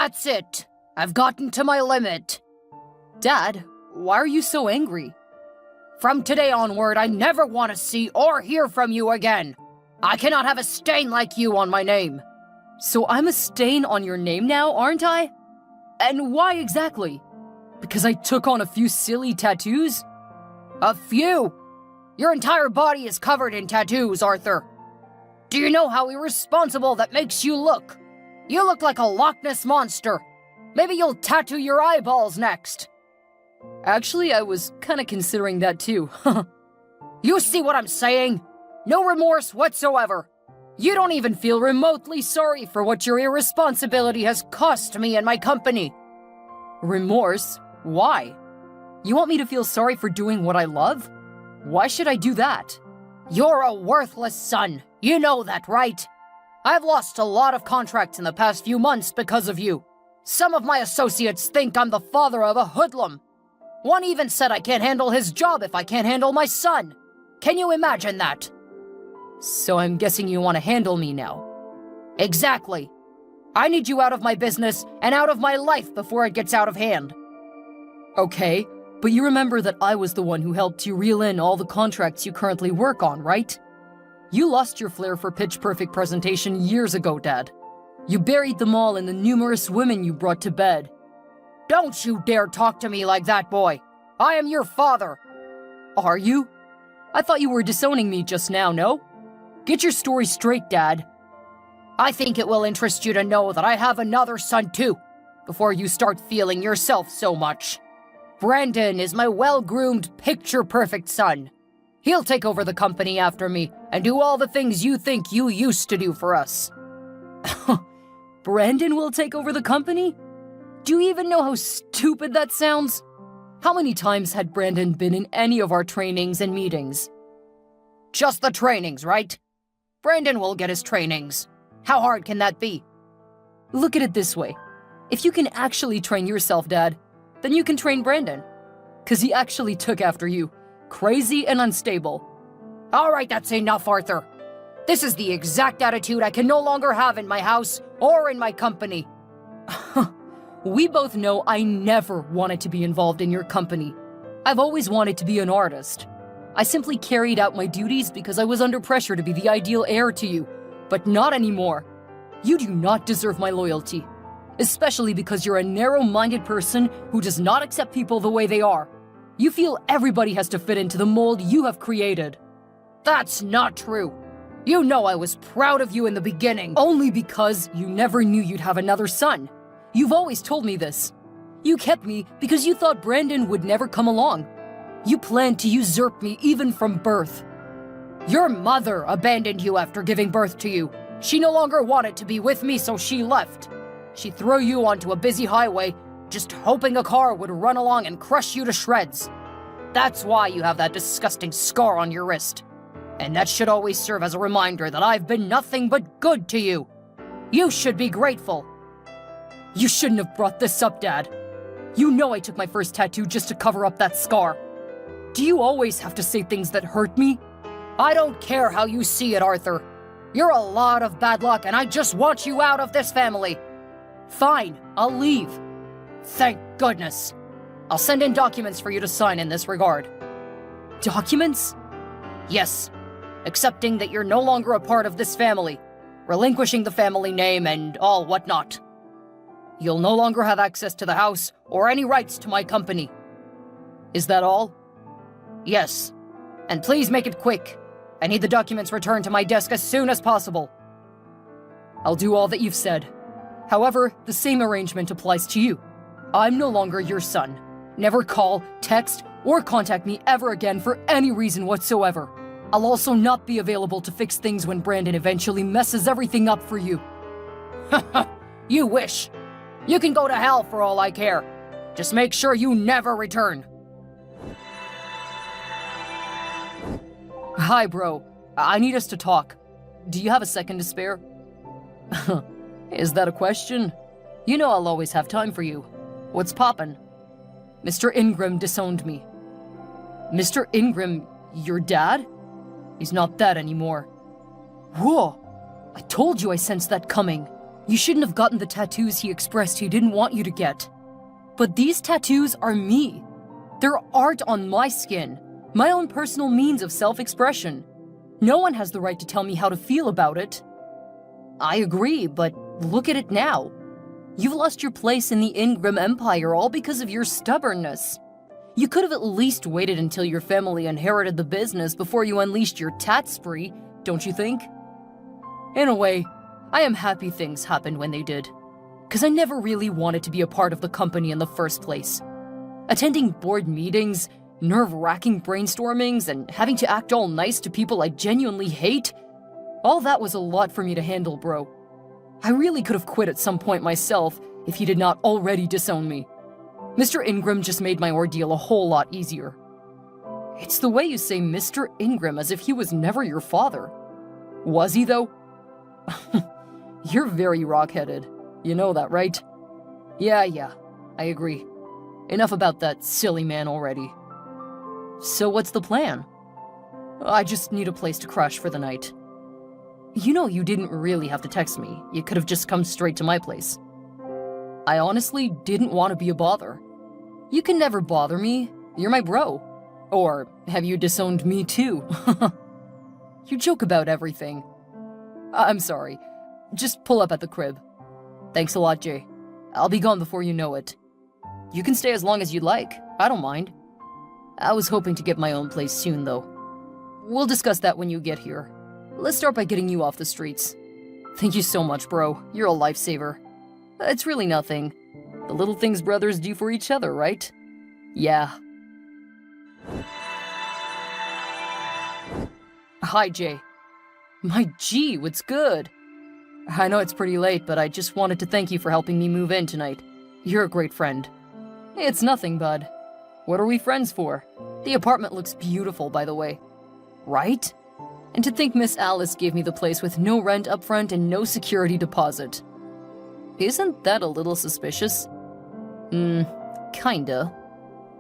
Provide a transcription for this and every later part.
That's it. I've gotten to my limit. Dad, why are you so angry? From today onward, I never want to see or hear from you again. I cannot have a stain like you on my name. So I'm a stain on your name now, aren't I? And why exactly? Because I took on a few silly tattoos? A few? Your entire body is covered in tattoos, Arthur. Do you know how irresponsible that makes you look? You look like a Loch Ness monster. Maybe you'll tattoo your eyeballs next. Actually, I was kinda considering that too. You see what I'm saying? No remorse whatsoever. You don't even feel remotely sorry for what your irresponsibility has cost me and my company. Remorse? Why? You want me to feel sorry for doing what I love? Why should I do that? You're a worthless son. You know that, right? I've lost a lot of contracts in the past few months because of you. Some of my associates think I'm the father of a hoodlum. One even said I can't handle his job if I can't handle my son. Can you imagine that? So I'm guessing you want to handle me now. Exactly. I need you out of my business and out of my life before it gets out of hand. Okay, but you remember that I was the one who helped you reel in all the contracts you currently work on, right? You lost your flair for pitch-perfect presentation years ago, Dad. You buried them all in the numerous women you brought to bed. Don't you dare talk to me like that, boy. I am your father. Are you? I thought you were disowning me just now, no? Get your story straight, Dad. I think it will interest you to know that I have another son too, before you start feeling yourself so much. Brandon is my well-groomed, picture-perfect son. He'll take over the company after me and do all the things you think you used to do for us. Brandon will take over the company? Do you even know how stupid that sounds? How many times had Brandon been in any of our trainings and meetings? Just the trainings, right? Brandon will get his trainings. How hard can that be? Look at it this way. If you can actually train yourself, Dad, then you can train Brandon. 'Cause he actually took after you. Crazy and unstable. All right, that's enough, Arthur. This is the exact attitude I can no longer have in my house or in my company. We both know I never wanted to be involved in your company. I've always wanted to be an artist. I simply carried out my duties because I was under pressure to be the ideal heir to you, but not anymore. You do not deserve my loyalty, especially because you're a narrow-minded person who does not accept people the way they are. You feel everybody has to fit into the mold you have created. That's not true. You know I was proud of you in the beginning. Only because you never knew you'd have another son. You've always told me this. You kept me because you thought Brandon would never come along. You planned to usurp me even from birth. Your mother abandoned you after giving birth to you. She no longer wanted to be with me, so she left. She threw you onto a busy highway, just hoping a car would run along and crush you to shreds. That's why you have that disgusting scar on your wrist. And that should always serve as a reminder that I've been nothing but good to you. You should be grateful. You shouldn't have brought this up, Dad. You know I took my first tattoo just to cover up that scar. Do you always have to say things that hurt me? I don't care how you see it, Arthur. You're a lot of bad luck, and I just want you out of this family. Fine, I'll leave. Thank goodness. I'll send in documents for you to sign in this regard. Documents? Yes. Accepting that you're no longer a part of this family, relinquishing the family name and all whatnot. You'll no longer have access to the house or any rights to my company. Is that all? Yes. And please make it quick. I need the documents returned to my desk as soon as possible. I'll do all that you've said. However, the same arrangement applies to you. I'm no longer your son. Never call, text, or contact me ever again for any reason whatsoever. I'll also not be available to fix things when Brandon eventually messes everything up for you. You wish. You can go to hell for all I care. Just make sure you never return. Hi, bro. I need us to talk. Do you have a second to spare? Is that a question? You know I'll always have time for you. What's poppin'? Mr. Ingram disowned me. Mr. Ingram, your dad? He's not that anymore. Whoa! I told you I sensed that coming. You shouldn't have gotten the tattoos he expressed he didn't want you to get. But these tattoos are me. They're art on my skin, my own personal means of self-expression. No one has the right to tell me how to feel about it. I agree, but look at it now. You've lost your place in the Ingram Empire all because of your stubbornness. You could have at least waited until your family inherited the business before you unleashed your tat spree, don't you think? In a way, I am happy things happened when they did, because I never really wanted to be a part of the company in the first place. Attending board meetings, nerve-wracking brainstormings, and having to act all nice to people I genuinely hate, all that was a lot for me to handle, bro. I really could have quit at some point myself if he did not already disown me. Mr. Ingram just made my ordeal a whole lot easier. It's the way you say Mr. Ingram as if he was never your father. Was he, though? You're very rock-headed. You know that, right? Yeah, I agree. Enough about that silly man already. So what's the plan? I just need a place to crash for the night. You know you didn't really have to text me. You could have just come straight to my place. I honestly didn't want to be a bother. You can never bother me. You're my bro. Or have you disowned me too? You joke about everything. I'm sorry. Just pull up at the crib. Thanks a lot, Jay. I'll be gone before you know it. You can stay as long as you'd like. I don't mind. I was hoping to get my own place soon, though. We'll discuss that when you get here. Let's start by getting you off the streets. Thank you so much, bro. You're a lifesaver. It's really nothing. The little things brothers do for each other, right? Yeah. Hi, Jay. My G, what's good? I know it's pretty late, but I just wanted to thank you for helping me move in tonight. You're a great friend. It's nothing, bud. What are we friends for? The apartment looks beautiful, by the way. Right? And to think Miss Alice gave me the place with no rent up front and no security deposit. Isn't that a little suspicious? Kinda.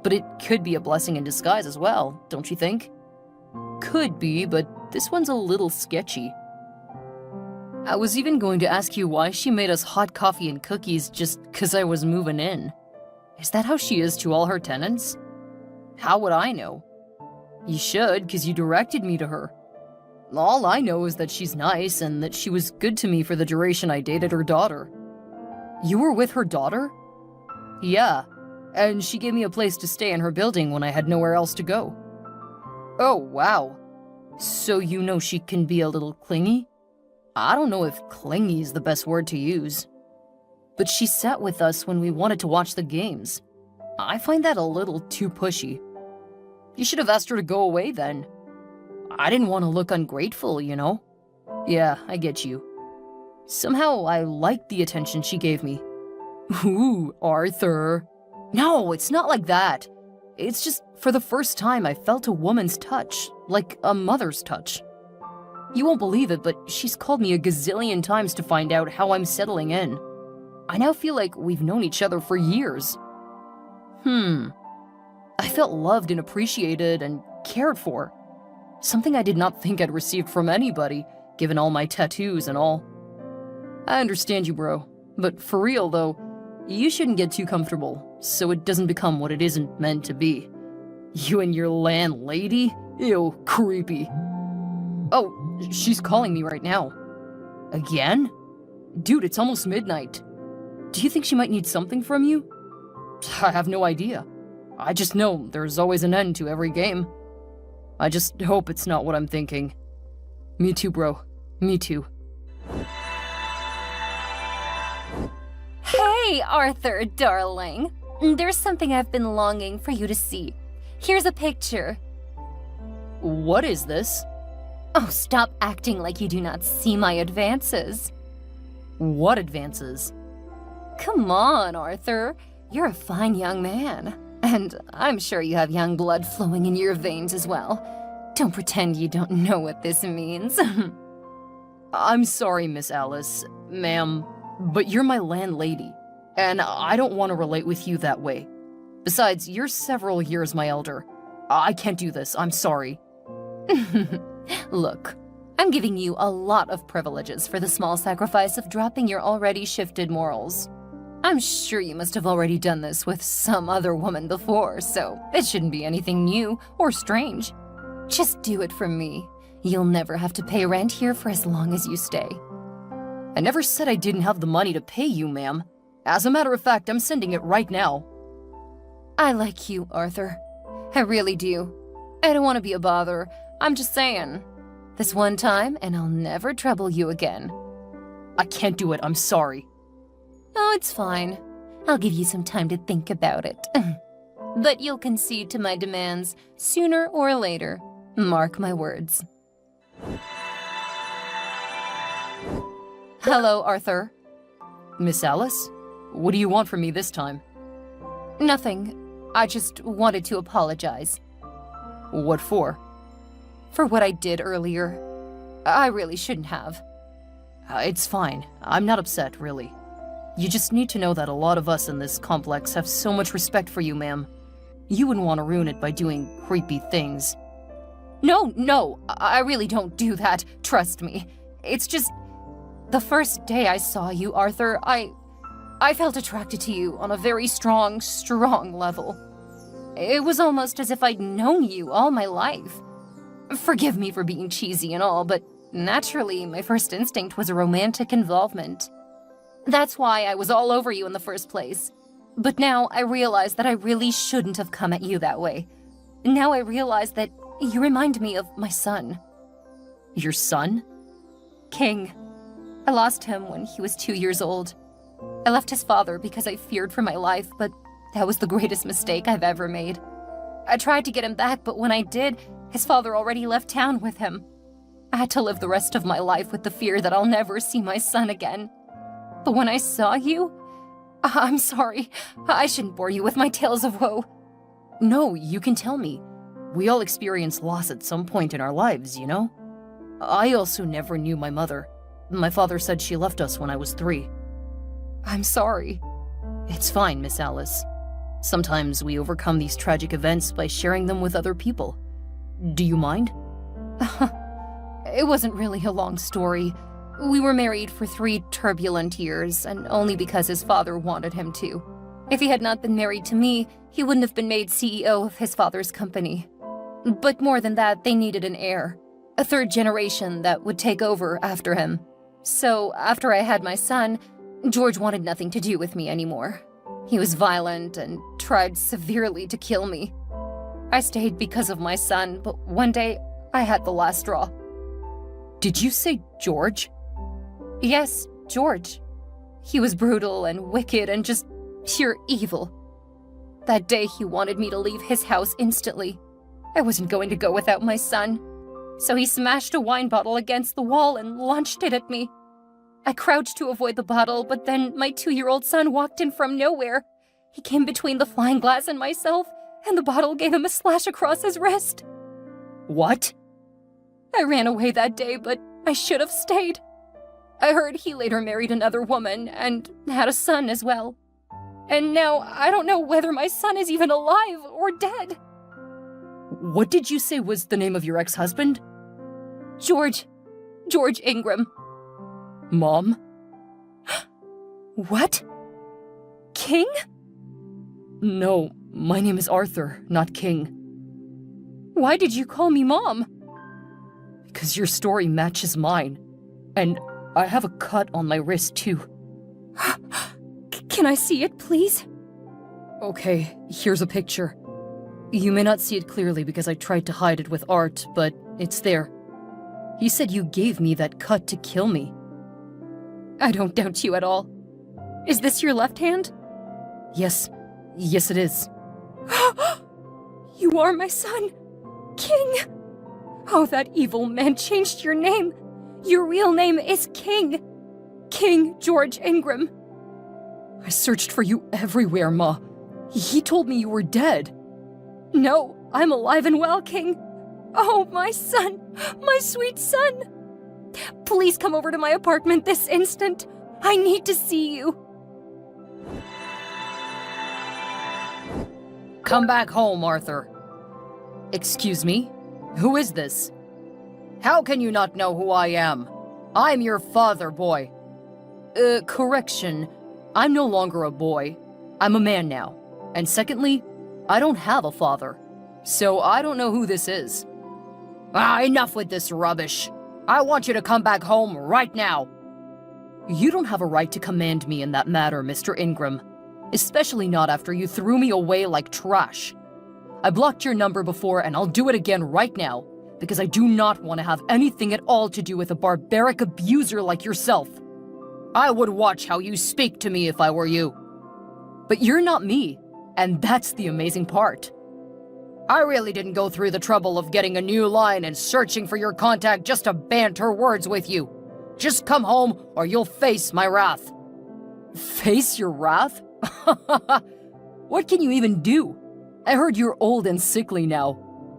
But it could be a blessing in disguise as well, don't you think? Could be, but this one's a little sketchy. I was even going to ask you why she made us hot coffee and cookies just 'cause I was moving in. Is that how she is to all her tenants? How would I know? You should, 'cause you directed me to her. All I know is that she's nice and that she was good to me for the duration I dated her daughter. You were with her daughter? Yeah, and she gave me a place to stay in her building when I had nowhere else to go. Oh, wow. So you know she can be a little clingy? I don't know if clingy is the best word to use. But she sat with us when we wanted to watch the games. I find that a little too pushy. You should have asked her to go away then. I didn't want to look ungrateful, you know? Yeah, I get you. Somehow I liked the attention she gave me. Ooh, Arthur. No, it's not like that. It's just, for the first time, I felt a woman's touch, like a mother's touch. You won't believe it, but she's called me a gazillion times to find out how I'm settling in. I now feel like we've known each other for years. I felt loved and appreciated and cared for. Something I did not think I'd received from anybody, given all my tattoos and all. I understand you, bro. But for real, though, you shouldn't get too comfortable, so it doesn't become what it isn't meant to be. You and your landlady? Ew, creepy. Oh, she's calling me right now. Again? Dude, it's almost midnight. Do you think she might need something from you? I have no idea. I just know there's always an end to every game. I just hope it's not what I'm thinking. Me too, bro. Me too. Hey, Arthur, darling. There's something I've been longing for you to see. Here's a picture. What is this? Oh, stop acting like you do not see my advances. What advances? Come on, Arthur. You're a fine young man. And I'm sure you have young blood flowing in your veins as well. Don't pretend you don't know what this means. I'm sorry, Miss Alice, ma'am, but you're my landlady, and I don't want to relate with you that way. Besides, you're several years my elder. I can't do this, I'm sorry. Look, I'm giving you a lot of privileges for the small sacrifice of dropping your already shifted morals. I'm sure you must have already done this with some other woman before, so it shouldn't be anything new or strange. Just do it for me. You'll never have to pay rent here for as long as you stay. I never said I didn't have the money to pay you, ma'am. As a matter of fact, I'm sending it right now. I like you, Arthur. I really do. I don't want to be a bother. I'm just saying. This one time, and I'll never trouble you again. I can't do it, I'm sorry. Oh, it's fine. I'll give you some time to think about it. But you'll concede to my demands sooner or later. Mark my words. Hello, Arthur. Miss Alice? What do you want from me this time? Nothing. I just wanted to apologize. What for? For what I did earlier. I really shouldn't have. It's fine. I'm not upset, really. You just need to know that a lot of us in this complex have so much respect for you, ma'am. You wouldn't want to ruin it by doing creepy things. No, I really don't do that. Trust me. It's just... The first day I saw you, Arthur, I felt attracted to you on a very strong level. It was almost as if I'd known you all my life. Forgive me for being cheesy and all, but naturally, my first instinct was a romantic involvement. That's why I was all over you in the first place. But now I realize that I really shouldn't have come at you that way. Now I realize that you remind me of my son. Your son? King. I lost him when he was 2 years old. I left his father because I feared for my life, but that was the greatest mistake I've ever made. I tried to get him back, but when I did, his father already left town with him. I had to live the rest of my life with the fear that I'll never see my son again. But when I saw you, I'm sorry, I shouldn't bore you with my tales of woe. No, you can tell me. We all experience loss at some point in our lives, you know? I also never knew my mother. My father said she left us when I was 3. I'm sorry. It's fine, Miss Alice. Sometimes we overcome these tragic events by sharing them with other people. Do you mind? It wasn't really a long story. We were married for 3 turbulent years, and only because his father wanted him to. If he had not been married to me, he wouldn't have been made CEO of his father's company. But more than that, they needed an heir, a 3rd generation that would take over after him. So, after I had my son, George wanted nothing to do with me anymore. He was violent and tried severely to kill me. I stayed because of my son, but one day, I had the last straw. Did you say George? Yes, George. He was brutal and wicked and just pure evil. That day, he wanted me to leave his house instantly. I wasn't going to go without my son. So he smashed a wine bottle against the wall and launched it at me. I crouched to avoid the bottle, but then my 2-year-old son walked in from nowhere. He came between the flying glass and myself, and the bottle gave him a slash across his wrist. What? I ran away that day, but I should have stayed. I heard he later married another woman and had a son as well. And now I don't know whether my son is even alive or dead. What did you say was the name of your ex-husband? George Ingram. Mom? What? King? No, my name is Arthur, not King. Why did you call me Mom? Because your story matches mine. And I have a cut on my wrist, too. Can I see it, please? Okay, here's a picture. You may not see it clearly because I tried to hide it with art, but it's there. He said you gave me that cut to kill me. I don't doubt you at all. Is this your left hand? Yes it is. You are my son, King. Oh, that evil man changed your name. Your real name is King. King George Ingram. I searched for you everywhere, Ma. He told me you were dead. No, I'm alive and well, King. Oh, my son, my sweet son. Please come over to my apartment this instant. I need to see you. Come back home, Arthur. Excuse me? Who is this? How can you not know who I am? I'm your father, boy. Correction. I'm no longer a boy. I'm a man now. And secondly, I don't have a father. So I don't know who this is. Enough with this rubbish. I want you to come back home right now. You don't have a right to command me in that matter, Mr. Ingram. Especially not after you threw me away like trash. I blocked your number before and I'll do it again right now, because I do not want to have anything at all to do with a barbaric abuser like yourself. I would watch how you speak to me if I were you. But you're not me, and that's the amazing part. I really didn't go through the trouble of getting a new line and searching for your contact just to banter words with you. Just come home or you'll face my wrath. Face your wrath? What can you even do? I heard you're old and sickly now.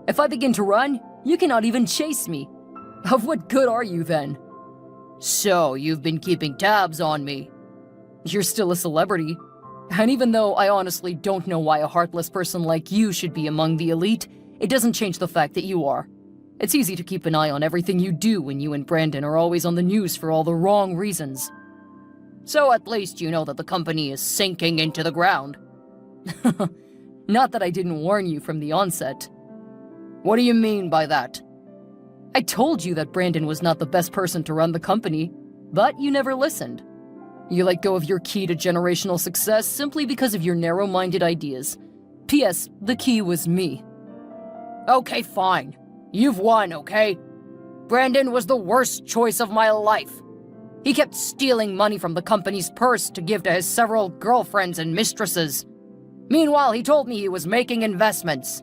If I begin to run, you cannot even chase me. Of what good are you then? So, you've been keeping tabs on me. You're still a celebrity. And even though I honestly don't know why a heartless person like you should be among the elite, it doesn't change the fact that you are. It's easy to keep an eye on everything you do when you and Brandon are always on the news for all the wrong reasons. So at least you know that the company is sinking into the ground. Not that I didn't warn you from the onset. What do you mean by that? I told you that Brandon was not the best person to run the company, but you never listened. You let go of your key to generational success simply because of your narrow-minded ideas. P.S. The key was me. Okay, fine. You've won, okay? Brandon was the worst choice of my life. He kept stealing money from the company's purse to give to his several girlfriends and mistresses. Meanwhile, he told me he was making investments.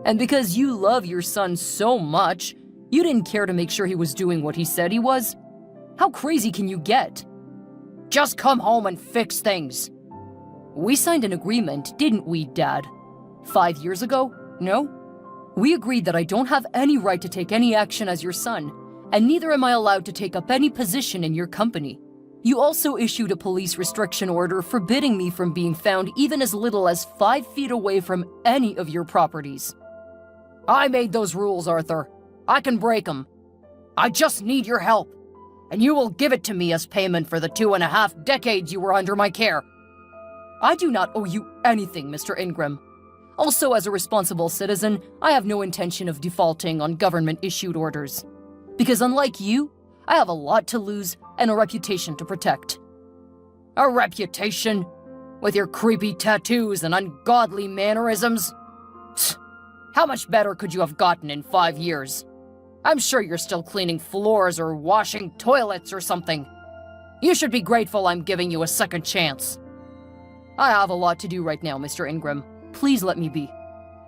And because you love your son so much, you didn't care to make sure he was doing what he said he was? How crazy can you get? Just come home and fix things. We signed an agreement, didn't we, Dad? 5 years ago? No? We agreed that I don't have any right to take any action as your son, and neither am I allowed to take up any position in your company. You also issued a police restriction order forbidding me from being found even as little as 5 feet away from any of your properties. I made those rules, Arthur. I can break them. I just need your help, and you will give it to me as payment for the 2.5 decades you were under my care. I do not owe you anything, Mr. Ingram. Also, as a responsible citizen, I have no intention of defaulting on government-issued orders. Because unlike you, I have a lot to lose and a reputation to protect. A reputation? With your creepy tattoos and ungodly mannerisms? How much better could you have gotten in 5 years? I'm sure you're still cleaning floors or washing toilets or something. You should be grateful I'm giving you a second chance. I have a lot to do right now, Mr. Ingram. Please let me be.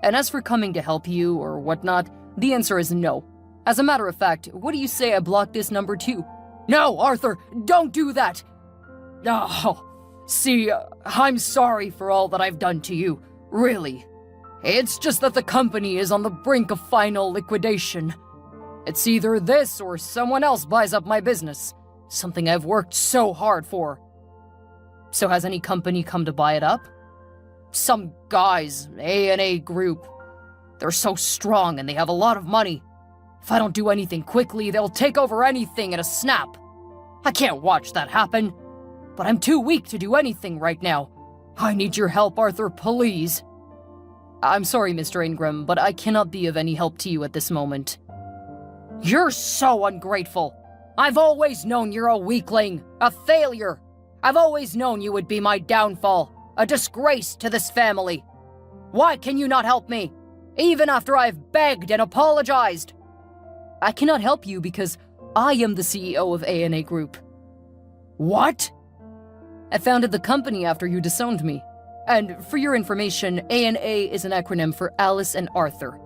And as for coming to help you or whatnot, the answer is no. As a matter of fact, what do you say I block this number too? No, Arthur, don't do that! Oh, see, I'm sorry for all that I've done to you, really. It's just that the company is on the brink of final liquidation. It's either this or someone else buys up my business, something I've worked so hard for. So has any company come to buy it up? Some guys, A&A Group. They're so strong and they have a lot of money. If I don't do anything quickly, they'll take over anything in a snap. I can't watch that happen, but I'm too weak to do anything right now. I need your help, Arthur, please. I'm sorry, Mr. Ingram, but I cannot be of any help to you at this moment. You're so ungrateful. I've always known you're a weakling, a failure. I've always known you would be my downfall, a disgrace to this family. Why can you not help me, even after I've begged and apologized? I cannot help you because I am the CEO of A&A Group. What? I founded the company after you disowned me. And for your information, A&A is an acronym for Alice and Arthur.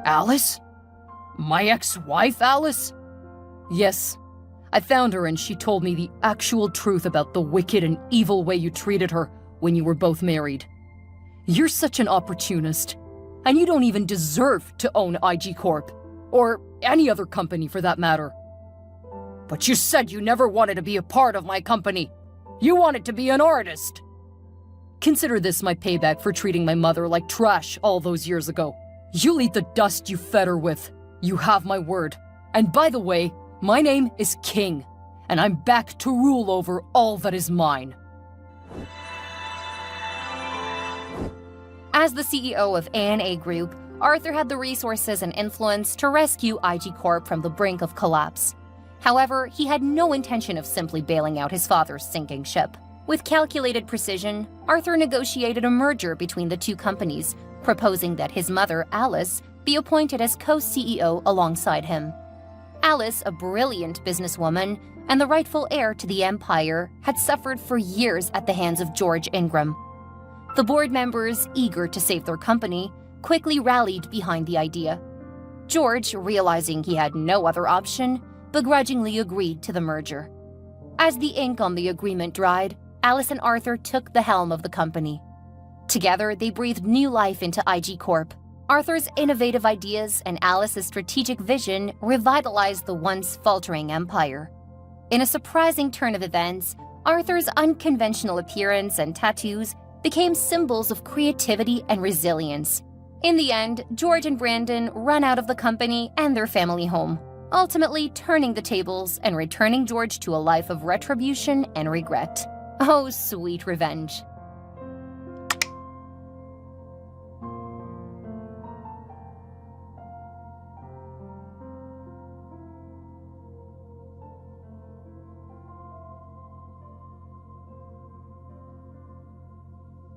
Alice? My ex-wife, Alice? Yes. I found her and she told me the actual truth about the wicked and evil way you treated her when you were both married. You're such an opportunist, and you don't even deserve to own IG Corp, or any other company for that matter. But you said you never wanted to be a part of my company. You wanted to be an artist. Consider this my payback for treating my mother like trash all those years ago. You'll eat the dust you fed her with. You have my word. And by the way, my name is King, and I'm back to rule over all that is mine. As the CEO of A&A Group, Arthur had the resources and influence to rescue IG Corp from the brink of collapse. However, he had no intention of simply bailing out his father's sinking ship. With calculated precision, Arthur negotiated a merger between the two companies, proposing that his mother, Alice, be appointed as co-CEO alongside him. Alice, a brilliant businesswoman and the rightful heir to the empire, had suffered for years at the hands of George Ingram. The board members, eager to save their company, quickly rallied behind the idea. George, realizing he had no other option, begrudgingly agreed to the merger. As the ink on the agreement dried, Alice and Arthur took the helm of the company. Together, they breathed new life into IG Corp. Arthur's innovative ideas and Alice's strategic vision revitalized the once faltering empire. In a surprising turn of events, Arthur's unconventional appearance and tattoos became symbols of creativity and resilience. In the end, George and Brandon ran out of the company and their family home, ultimately turning the tables and returning George to a life of retribution and regret. Oh, sweet revenge.